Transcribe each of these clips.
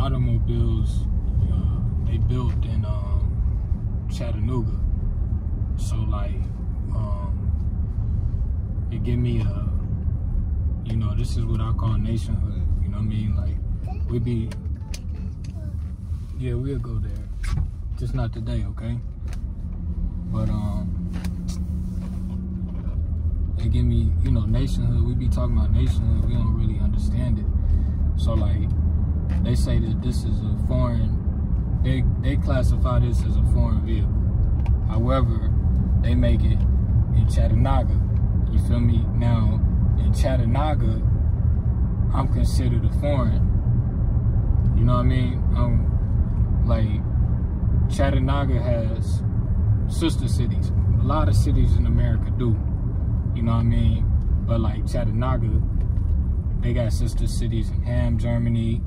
automobiles, they built in Chattanooga. So like, it give me a, you know, this is what I call nationhood. You know what I mean? Like, we be, yeah, we'll go there. Just not today, okay? But it give me, you know, nationhood. We be talking about nationhood. We don't really understand it. So like, they say that this is a foreign, they classify this as a foreign vehicle. However, they make it in Chattanooga. You feel me? Now, in Chattanooga, I'm considered a foreign. You know what I mean? Like, Chattanooga has sister cities. A lot of cities in America do. You know what I mean? But like Chattanooga, they got sister cities in Ham, Germany,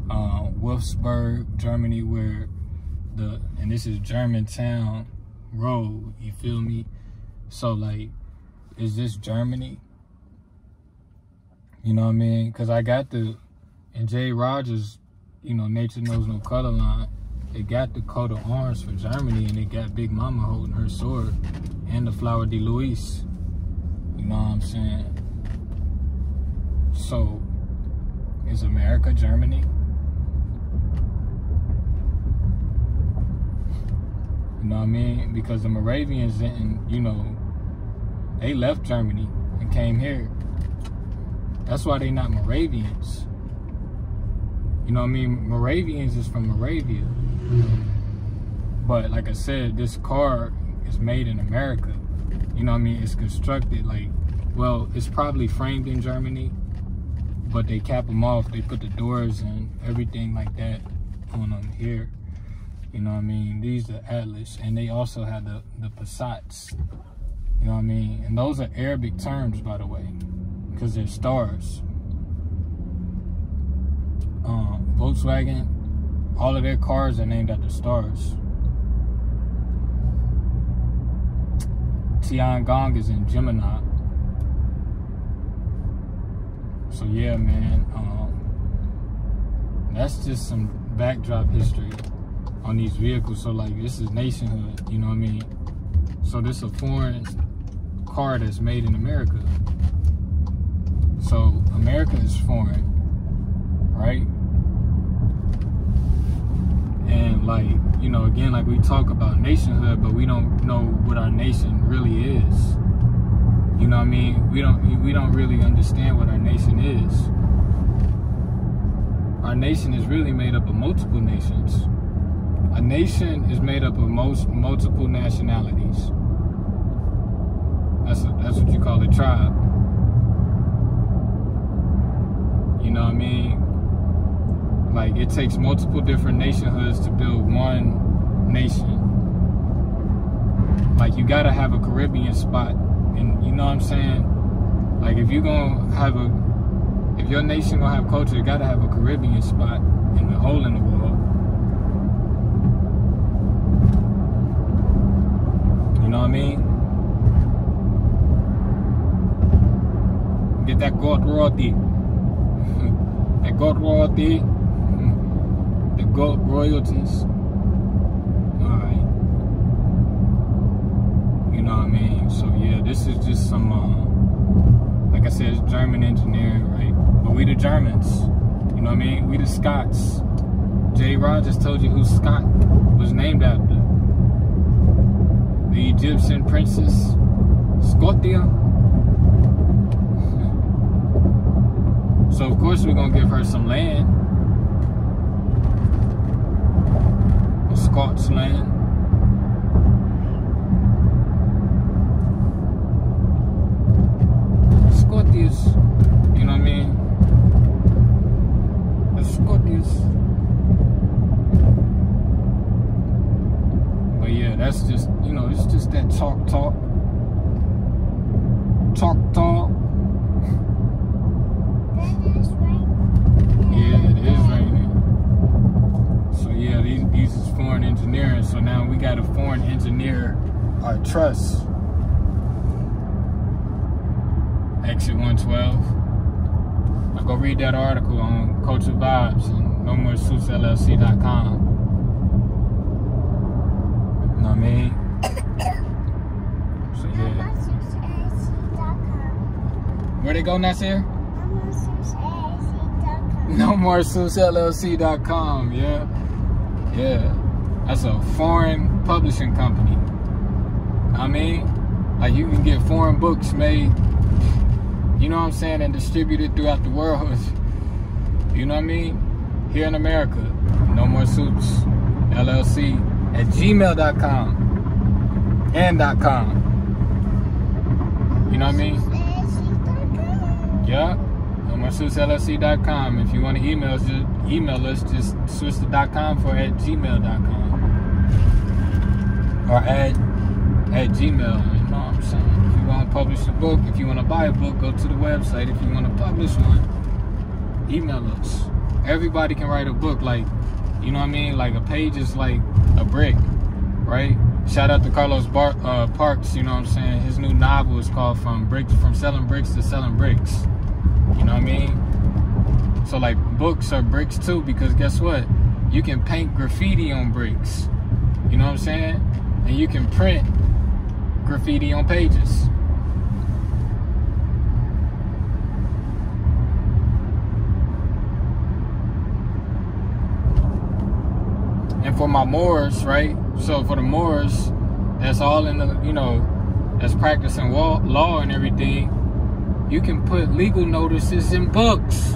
Wolfsburg, Germany, where and this is Germantown Road, you feel me? So like, is this Germany? You know what I mean? Because I got and Jay Rogers, you know, Nature Knows No Color line, it got the coat of arms for Germany, and it got Big Mama holding her sword and the Flower de Lis. You know what I'm saying? So, is America Germany? You know what I mean? Because the Moravians didn't, you know, they left Germany and came here. That's why they not Moravians. You know what I mean? Moravians is from Moravia. But like I said, this car is made in America. You know what I mean? It's constructed like, well, it's probably framed in Germany, but they cap them off. They put the doors and everything like that on them here. You know what I mean? These are Atlas, and they also have the Passats. You know what I mean? And those are Arabic terms, by the way, because they're stars. Volkswagen, all of their cars are named after stars. Tiangong is in Gemini. So yeah, man, that's just some backdrop history on these vehicles. So like, this is nationhood, you know what I mean? So this is a foreign car that's made in America. So America is foreign, right? And like, you know, again, like we talk about nationhood, but we don't know what our nation really is. You know what I mean? We don't really understand what our nation is. Our nation is really made up of multiple nations. A nation is made up of multiple nationalities. That's what you call a tribe. You know what I mean? Like, it takes multiple different nationhoods to build one nation. Like, you gotta have a Caribbean spot, and you know what I'm saying? Like, if you're gonna have if your nation gonna have culture, you gotta have a Caribbean spot in the hole in the wall. You know what I mean? Get that goat royalty. That goat royalty. The goat royalties. Alright. You know what I mean? So yeah, this is just some, like I said, it's German engineering, right? But we the Germans. You know what I mean? We the Scots. Jay Rogers told you who Scott was named after. The Egyptian princess, Scotia. So of course we're gonna give her some land. Scots land. Scotias, you know what I mean? The Scotias. But yeah, that's just, you know, it's just that talk. Yeah, it is raining. So yeah, these is foreign engineering. So now we got to foreign engineer our truss. Exit 112. I go read that article on Culture Vibes and NoMoreSuitsLLC.com. You know what I mean? So yeah. Where they go, Nasir? NoMoreSuitsLLC.com. Yeah. Yeah. That's a foreign publishing company. I mean, like you can get foreign books made, you know what I'm saying, and distributed throughout the world. You know what I mean? Here in America, No More Suits LLC at gmail.com and .com. You know what I mean? Yeah. NoMoreSuitsLLC.com. If you want to email us, just switch the .com for at gmail.com or at Gmail. You know what I'm saying? If you want to publish a book, if you want to buy a book, go to the website. If you want to publish one, email us. Everybody can write a book. Like, you know what I mean? Like a page is like a brick, right? Shout out to Carlos Parks. You know what I'm saying? His new novel is called From Selling Bricks to Selling Bricks. You know what I mean? So like books are bricks too, because guess what? You can paint graffiti on bricks. You know what I'm saying? And you can print graffiti on pages. And for my Moors, right? So for the Moors, that's all in the, you know, that's practicing law and everything. You can put legal notices in books.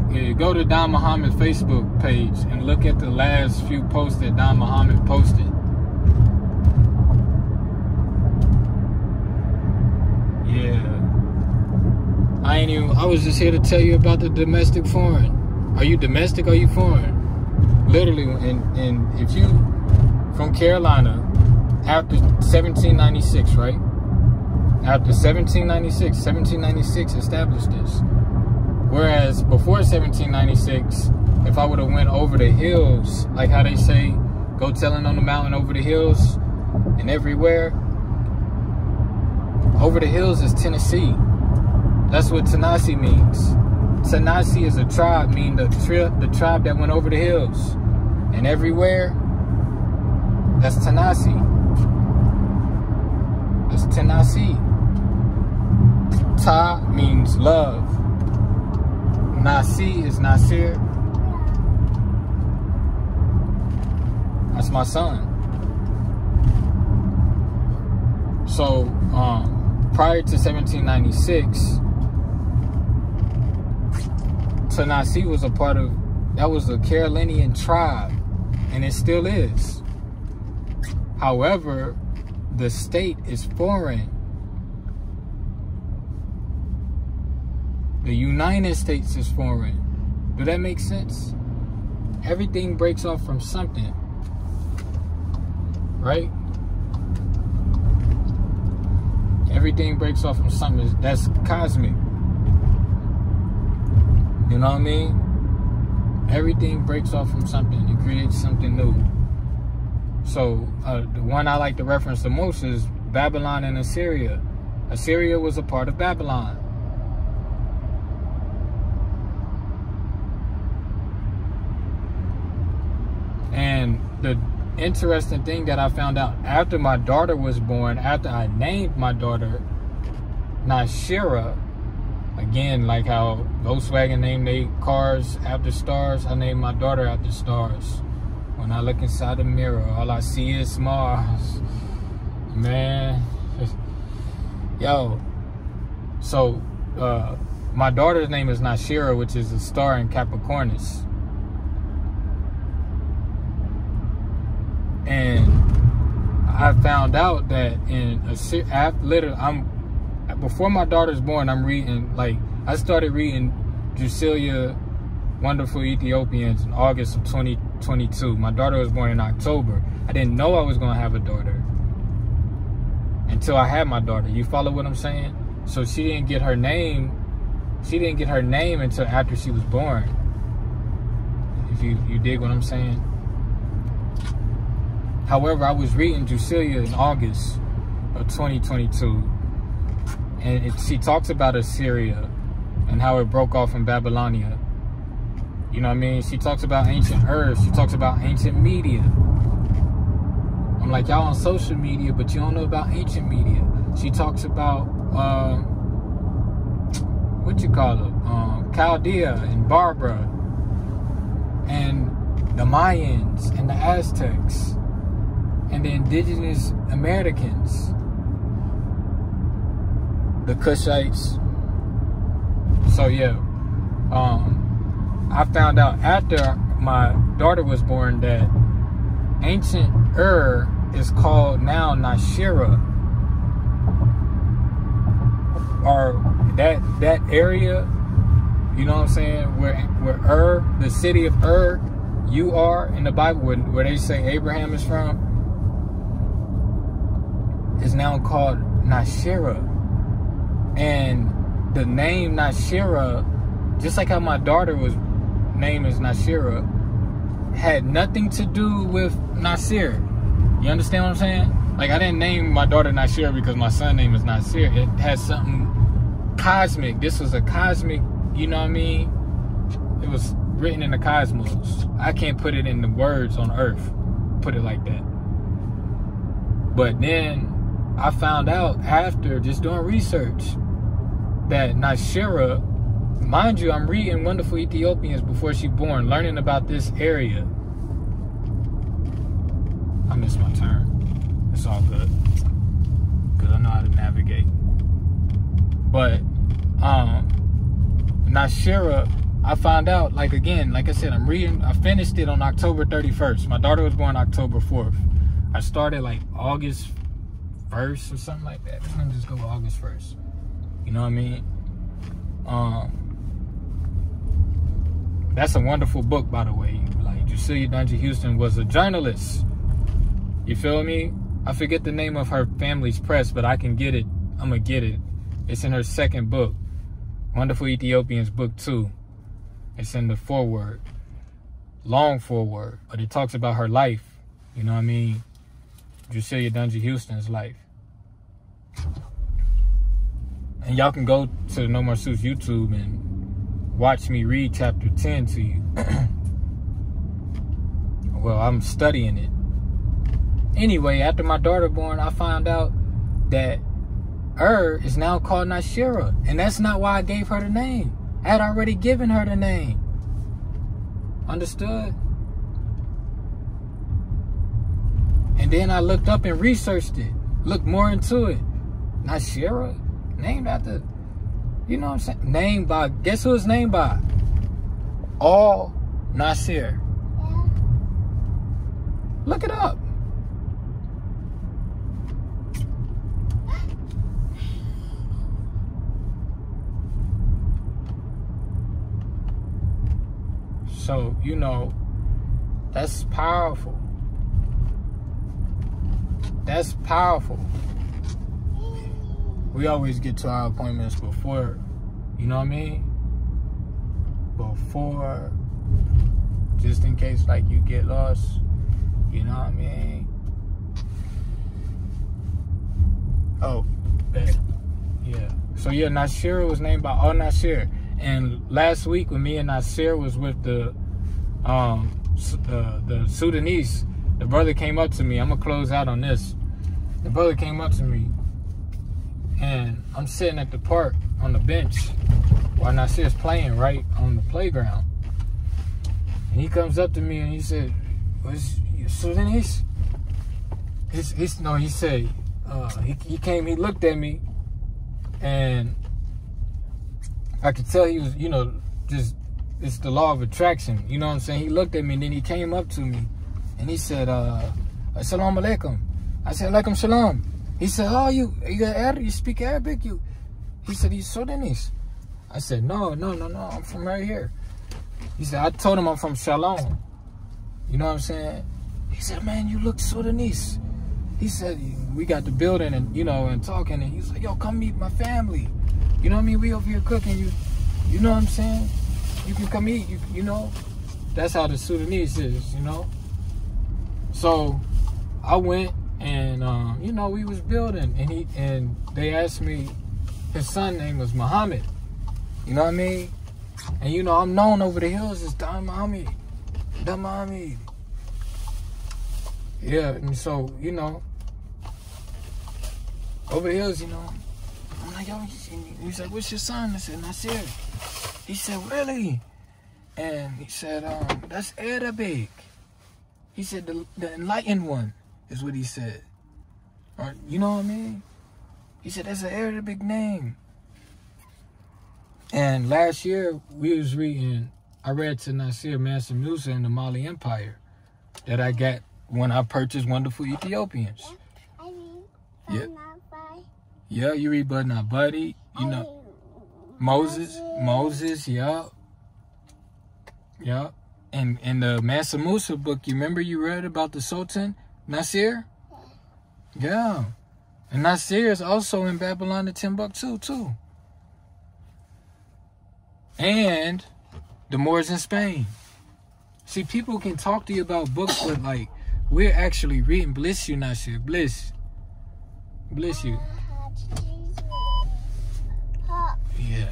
You go to Don Muhammad's Facebook page and look at the last few posts that Don Muhammad posted. Yeah. I was just here to tell you about the domestic foreign. Are you domestic or are you foreign? Literally, and if you from Carolina after 1796, right? After 1796 established this. Whereas before 1796, if I would have went over the hills, like how they say, go telling on the mountain over the hills and everywhere, over the hills is Tennessee. That's what Tanasi means. Tanasi is a tribe, meaning the tribe that went over the hills. And everywhere, that's Tanasi. That's Tanasi. Ta means love. Nasi is Nasir. That's my son. So, prior to 1796, Tanasi was a part of, that was a Carolinian tribe, and it still is. However, the state is foreign. The United States is foreign. Do that make sense? Everything breaks off from something, right? Everything breaks off from something that's cosmic. You know what I mean? Everything breaks off from something. It creates something new. So the one I like to reference the most is Babylon and Assyria. Assyria was a part of Babylon. And the interesting thing that I found out after my daughter was born, after I named my daughter Nashira, again, like how Volkswagen named their cars after stars, I named my daughter after stars. When I look inside the mirror, all I see is Mars. Man. Yo. So, my daughter's name is Nashira, which is a star in Capricornus. And I found out that before my daughter's born, I'm reading, like, I started reading Drusilla Wonderful Ethiopians in August of 2022. My daughter was born in October. I didn't know I was going to have a daughter until I had my daughter. You follow what I'm saying? So she didn't get her name. She didn't get her name until after she was born. If you dig what I'm saying? However, I was reading Drusilla in August of 2022. And she talks about Assyria and how it broke off from Babylonia. You know what I mean? She talks about ancient Ur. She talks about ancient media. I'm like, y'all on social media, but you don't know about ancient media. She talks about, what you call it? Chaldea and Barbara. And the Mayans and the Aztecs. And the indigenous Americans. The Cushites. So yeah, I found out after my daughter was born that ancient Ur is called now Nashira, or that area, you know what I'm saying, where Ur, the city of Ur, you are in the Bible, where they say Abraham is from, is now called Nashira. And the name Nashira, just like how my daughter was named as Nashira, had nothing to do with Nasir. You understand what I'm saying? Like, I didn't name my daughter Nashira because my son's name is Nasir. It had something cosmic. This was a cosmic, you know what I mean? It was written in the cosmos. I can't put it in the words on earth, put it like that. But then I found out after just doing research that Nashira, mind you, I'm reading Wonderful Ethiopians before she's born, learning about this area. I missed my turn. It's all good, because I know how to navigate. But Nashira, I found out, like, again, like I said, I'm reading, I finished it on October 31st. My daughter was born October 4th. I started like August 1st or something like that. I'm gonna just go August 1st. You know what I mean? That's a wonderful book, by the way. Like, Jucelia Dungy Houston was a journalist. You feel me? I forget the name of her family's press, but I can get it. I'm gonna get it. It's in her second book, Wonderful Ethiopians, book 2. It's in the foreword, long foreword, but it talks about her life. You know what I mean? Jucelia Dungy Houston's life. And y'all can go to No More Suits YouTube and watch me read chapter 10 to you. Well, I'm studying it. Anyway, after my daughter born, I found out that Ur is now called Nashira. And that's not why I gave her the name. I had already given her the name. Understood? And then I looked up and researched it. Looked more into it. Nashira? Named after, you know what I'm saying? Named by, guess who it's named by? All Nasir. Yeah. Look it up. So, you know, that's powerful. That's powerful. We always get to our appointments before, you know what I mean? Before, just in case, like, you get lost, you know what I mean? Oh, yeah. So, yeah, Nashira was named by Al Nasir. And last week, when me and Nasir was with the Sudanese, the brother came up to me. I'm going to close out on this. The brother came up to me. And I'm sitting at the park on the bench while Nasir's playing right on the playground. And he comes up to me and he said, "Was you Sudanese?" He said, he came, he looked at me, and I could tell he was, you know, just, it's the law of attraction. You know what I'm saying? He looked at me and then he came up to me and he said, "Assalamu alaikum." I said, "Alaikum salam." He said, "Oh, you speak Arabic? He said, "You Sudanese?" I said, No, I'm from right here." He said, I told him I'm from Shalom. You know what I'm saying? He said, "Man, you look Sudanese." He said, we got the building and, you know, and talking, and he was like, "Yo, come meet my family. You know what I mean? We over here cooking. You know what I'm saying? You can come eat, you know." That's how the Sudanese is, you know? So I went and, you know, we was building, and they asked me, his son name was Muhammad. You know what I mean? And you know, I'm known over the hills as Don Muhammad. Don Muhammad. Yeah, and so, you know, over the hills, you know, I'm like, yo, he's like, what's your son? I said, Nasir. He said, really? And he said, that's Arabic. He said, the enlightened one is what he said. Or, you know what I mean? He said, that's an Arabic name. And last year, I read to Nasir Mansa Musa in the Mali Empire that I got when I purchased Wonderful Ethiopians. I mean, Yeah. not by. Yeah, you read Bud Not Buddy, you know. Moses, yeah. Yeah. And in the Mansa Musa book, you remember you read about the Sultan, Nasir? Yeah. And Nasir is also in Babylon and Timbuktu, too. And the Moors in Spain. See, people can talk to you about books, but, like, we're actually reading. Bless you, Nasir. Bless you. Yeah,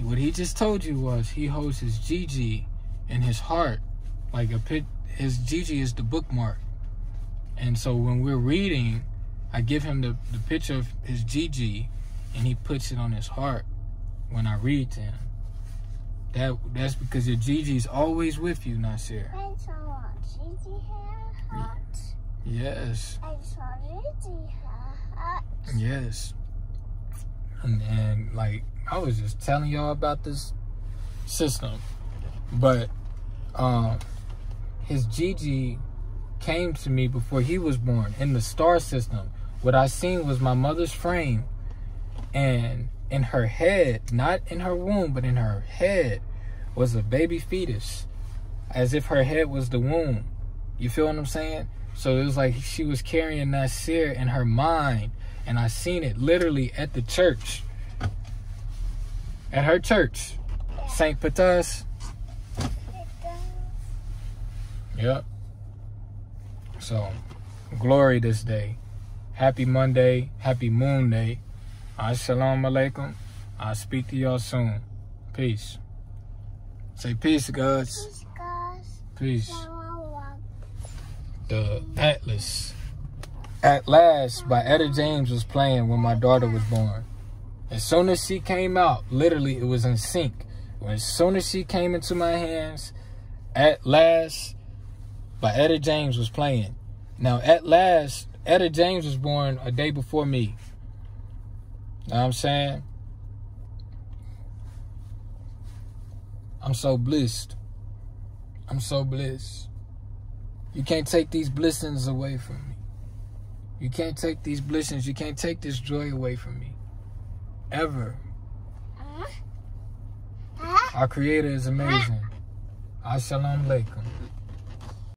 what he just told you was he holds his Gigi in his heart, like his Gigi is the bookmark. And so when we're reading, I give him the picture of his Gigi, and he puts it on his heart when I read to him. That's because your Gigi is always with you, Nasir. I saw Gigi heart. Yes. I saw Gigi heart. Yes. And like, I was just telling y'all about this system. But his Gigi came to me before he was born in the star system. What I seen was my mother's frame, and in her head, not in her womb, but in her head, was a baby fetus, as if her head was the womb. You feel what I'm saying? So it was like she was carrying Nasir in her mind, and I seen it literally at the church. At her church, St. Patas. Yep. So, glory this day. Happy Monday. Happy Moon Day. Assalamu alaikum. I'll speak to y'all soon. Peace. Say peace, guys. Peace. The Atlas. At Last by Etta James was playing when my daughter was born. As soon as she came out, literally it was in sync. As soon as she came into my hands, At Last by Etta James was playing. Now, At Last, Etta James was born a day before me. Know what I'm saying? I'm so blessed. I'm so blessed. You can't take these blessings away from me. You can't take these blessings. You can't take this joy away from me. Ever. Our Creator is amazing. Assalamu alaikum.